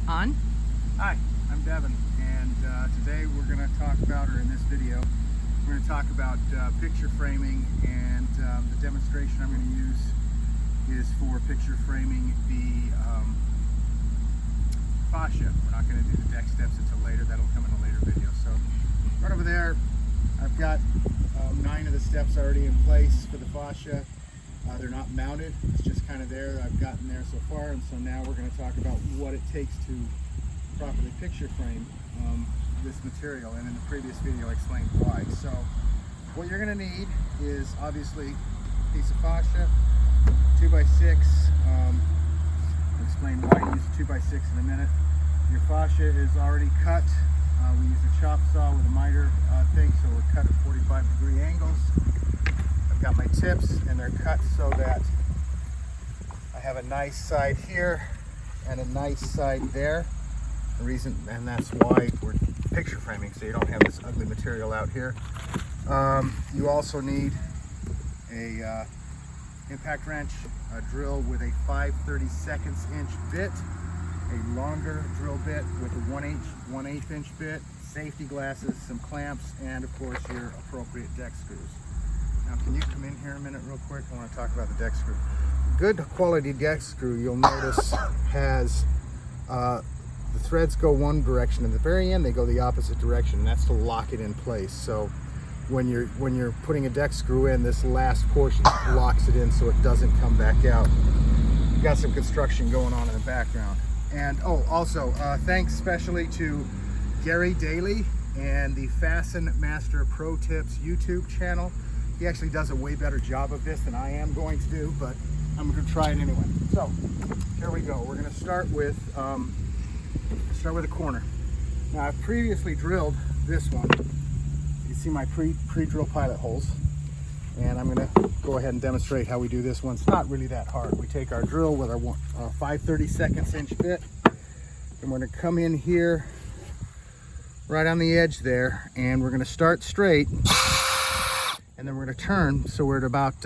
on. Hi, I'm Devin, and today we're going to talk about, or in this video, we're going to talk about picture framing, and the demonstration I'm going to use is for picture framing the fascia. We're not going to do the deck steps until later. That'll come in a later video. So right over there, I've got 9 of the steps already in place for the fascia. They're not mounted, it's just kind of there. I've gotten there so far, and so now we're going to talk about what it takes to properly picture frame this material, and in the previous video I explained why. So what you're going to need is obviously a piece of fascia, 2x6. I'll explain why you use a 2x6 in a minute. Your fascia is already cut. We use a chop saw with a miter thing, so we're cut at 45-degree angles. I've got my tips, and they're cut so that I have a nice side here and a nice side there. The reason, and that's why we're picture framing, so you don't have this ugly material out here. You also need a impact wrench, a drill with a 5/32 inch bit, a longer drill bit with a 1/8 inch bit, safety glasses, some clamps, and of course your appropriate deck screws. Now, can you come in here a minute real quick? I want to talk about the deck screw. Good quality deck screw, you'll notice, has the threads go one direction. At the very end, they go the opposite direction, and that's to lock it in place. So when you're putting a deck screw in, this last portion locks it in so it doesn't come back out. We've got some construction going on in the background. And oh, also, thanks especially to Gary Daly and the Fasten Master Pro Tips YouTube channel. He actually does a way better job of this than I am going to do, but I'm going to try it anyway. So here we go. We're going to start with a corner. Now, I've previously drilled this one. You can see my pre-drill pilot holes, and I'm going to go ahead and demonstrate how we do this one. It's not really that hard. We take our drill with our 5/32 inch bit, and we're going to come in here right on the edge there, and we're going to start straight, and then we're going to turn so we're at about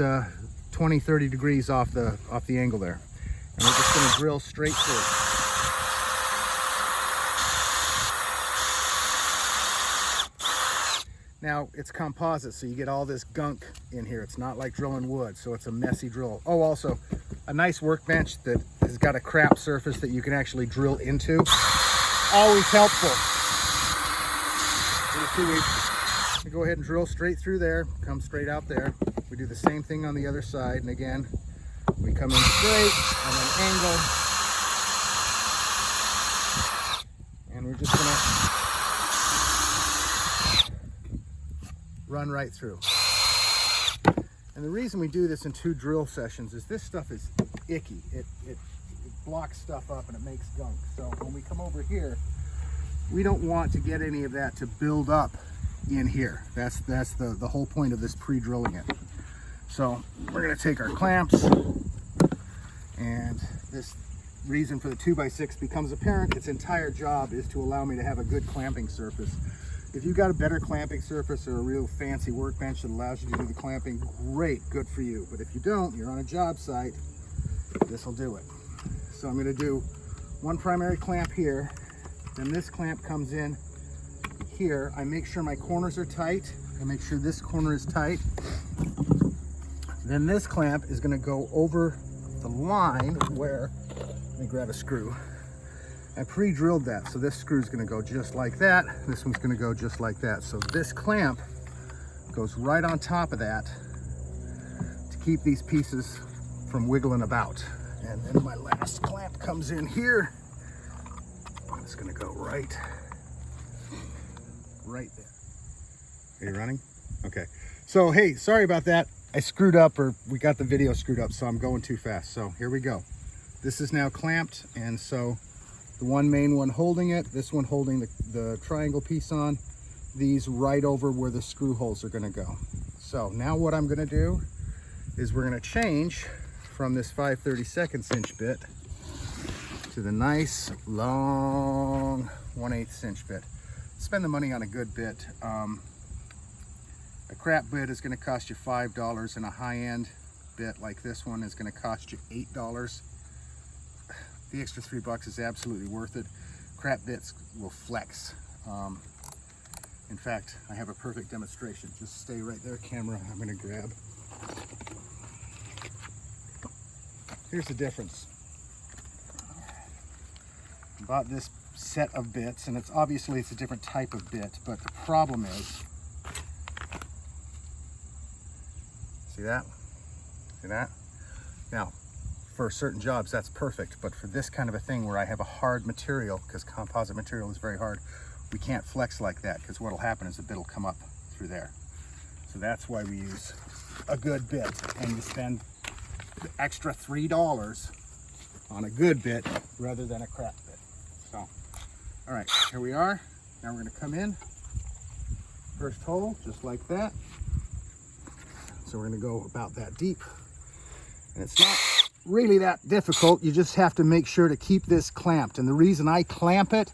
20-30 degrees off the angle there, and we're just going to drill straight through. Now, it's composite, so you get all this gunk in here. It's not like drilling wood, so it's a messy drill. Oh, also, a nice workbench that has got a crap surface that you can actually drill into. Always helpful. We go ahead and drill straight through there, come straight out there. We do the same thing on the other side, and again, we come in straight and then angle. And we're just gonna run right through. And the reason we do this in 2 drill sessions is this stuff is icky. It blocks stuff up and it makes gunk. So when we come over here, we don't want to get any of that to build up in here. That's the whole point of this pre-drilling it. So we're going to take our clamps, and this reason for the 2x6 becomes apparent. Its entire job is to allow me to have a good clamping surface. If you've got a better clamping surface or a real fancy workbench that allows you to do the clamping, great, good for you. But if you don't, you're on a job site, this will do it. So I'm going to do one primary clamp here, then this clamp comes in here. I make sure my corners are tight. I make sure this corner is tight. Then this clamp is going to go over the line where, let me grab a screw. I pre-drilled that, so this screw is going to go just like that. This one's going to go just like that. So this clamp goes right on top of that to keep these pieces from wiggling about. And then my last clamp comes in here. It's going to go right there. Are you running? Okay. So, hey, sorry about that. I screwed up, or we got the video screwed up, so I'm going too fast. So here we go. This is now clamped, and so the one main one holding it, this one holding the triangle piece on, these right over where the screw holes are going to go. So now what I'm going to do is we're going to change from this 5/32 inch bit to the nice long 1/8 inch bit. Spend the money on a good bit. A crap bit is going to cost you $5, and a high-end bit like this one is going to cost you $8. The extra $3 is absolutely worth it. crap bits will flex. In fact, I have a perfect demonstration. Just stay right there, camera. I'm going to grab. Here's the difference. I bought this set of bits, and it's a different type of bit, but the problem is, see that? See that? Now, for certain jobs, that's perfect, but for this kind of a thing where I have a hard material, because composite material is very hard, we can't flex like that, because what'll happen is the bit will come up through there. So that's why we use a good bit, and you spend the extra $3 on a good bit rather than a crap bit. So, all right, here we are. Now we're going to come in, first hole, just like that. So we're going to go about that deep, and it's not really that difficult. You just have to make sure to keep this clamped, and the reason I clamp it,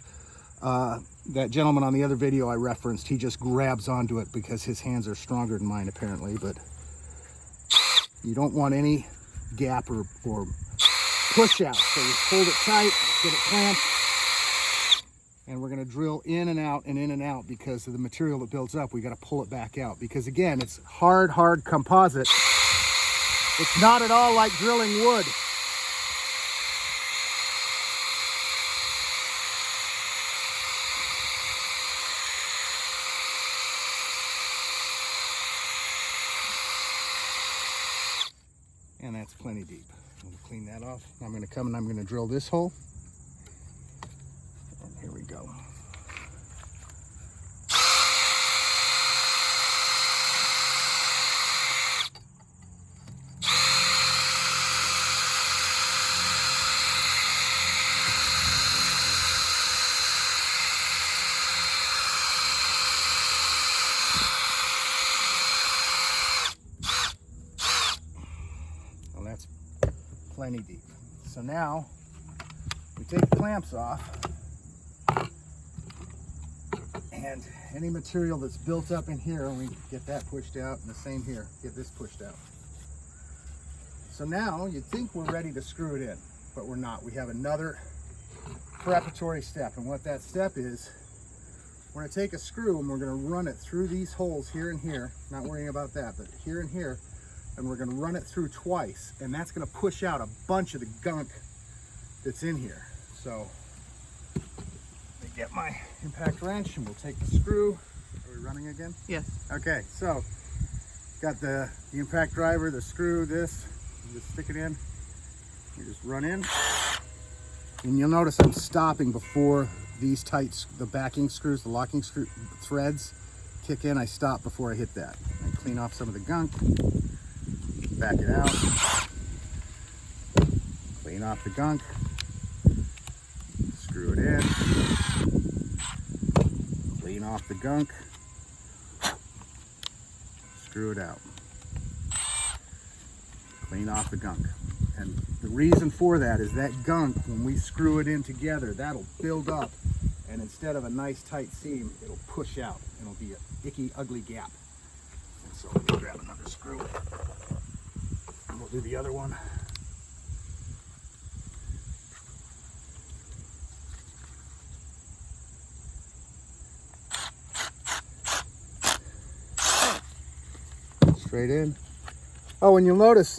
that gentleman on the other video I referenced, he just grabs onto it because his hands are stronger than mine apparently, but you don't want any gap or push out. So you hold it tight, get it clamped, and we're going to drill in and out and in and out because of the material that builds up. We got to pull it back out because again, it's hard composite. It's not at all like drilling wood. And that's plenty deep. We'll clean that off. I'm going to come and I'm going to drill this hole. And here we go. Plenty deep. So now we take the clamps off, and any material that's built up in here, we get that pushed out, and the same here, get this pushed out. So now you'd think we're ready to screw it in, but we're not. We have another preparatory step, and what that step is, we're going to take a screw and we're going to run it through these holes here and here, not worrying about that, but here and here, and we're going to run it through twice, and that's going to push out a bunch of the gunk that's in here. So let me get my impact wrench and we'll take the screw. Are we running again? Yes. Okay, so got the impact driver, the screw, this, you just stick it in, you just run in, and you'll notice I'm stopping before these tight, the backing screws, the locking screw threads kick in. I stop before I hit that. I clean off some of the gunk. Back it out, clean off the gunk, screw it in, clean off the gunk, screw it out, clean off the gunk. And the reason for that is that gunk, when we screw it in together, that'll build up, and instead of a nice tight seam, it'll push out. It'll be an icky, ugly gap. And so let me grab another screw. We'll do the other one. Straight in. Oh, and you'll notice,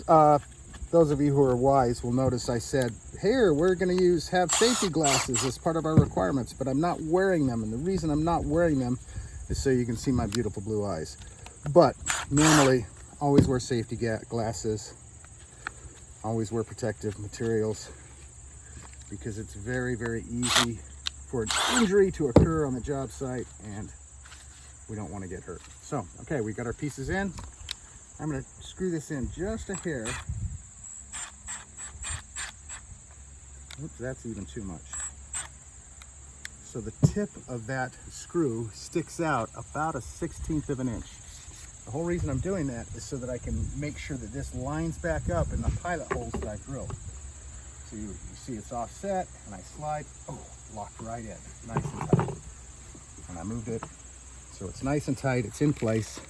those of you who are wise will notice I said, here, we're going to have safety glasses as part of our requirements, but I'm not wearing them. And the reason I'm not wearing them is so you can see my beautiful blue eyes. But normally, always wear safety glasses. Always wear protective materials because it's very, very easy for an injury to occur on the job site, and we don't want to get hurt. So, okay, we got our pieces in. I'm going to screw this in just a hair. Oops, that's even too much. So the tip of that screw sticks out about 1/16 of an inch. The whole reason I'm doing that is so that I can make sure that this lines back up in the pilot holes that I drilled. So you see it's offset, and I slide, oh, locked right in, nice and tight. And I moved it, so it's nice and tight, it's in place.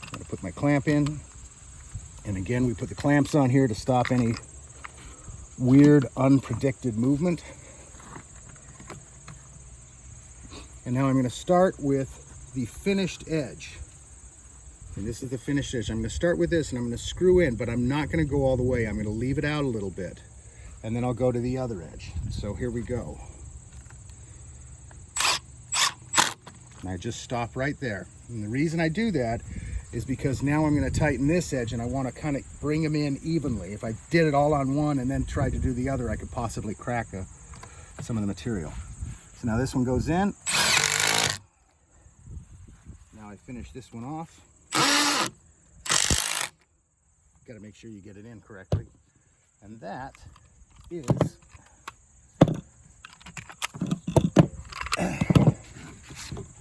I'm gonna put my clamp in, and again, we put the clamps on here to stop any weird, unpredicted movement. And now I'm going to start with the finished edge. And this is the finished edge. I'm going to start with this and I'm going to screw in, but I'm not going to go all the way. I'm going to leave it out a little bit. And then I'll go to the other edge. So here we go. And I just stop right there. And the reason I do that is because now I'm going to tighten this edge and I want to kind of bring them in evenly. If I did it all on one and then tried to do the other, I could possibly crack some of the material. So now this one goes in. Now I finish this one off. Got to make sure you get it in correctly. And that is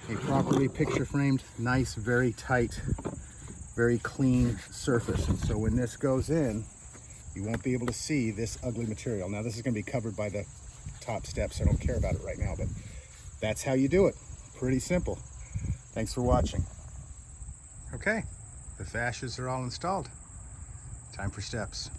a properly picture framed, nice, very tight, very clean surface. And so when this goes in, you won't be able to see this ugly material. Now this is going to be covered by the top steps. I don't care about it right now, but that's how you do it. Pretty simple. Thanks for watching. Okay, the fascias are all installed. Time for steps.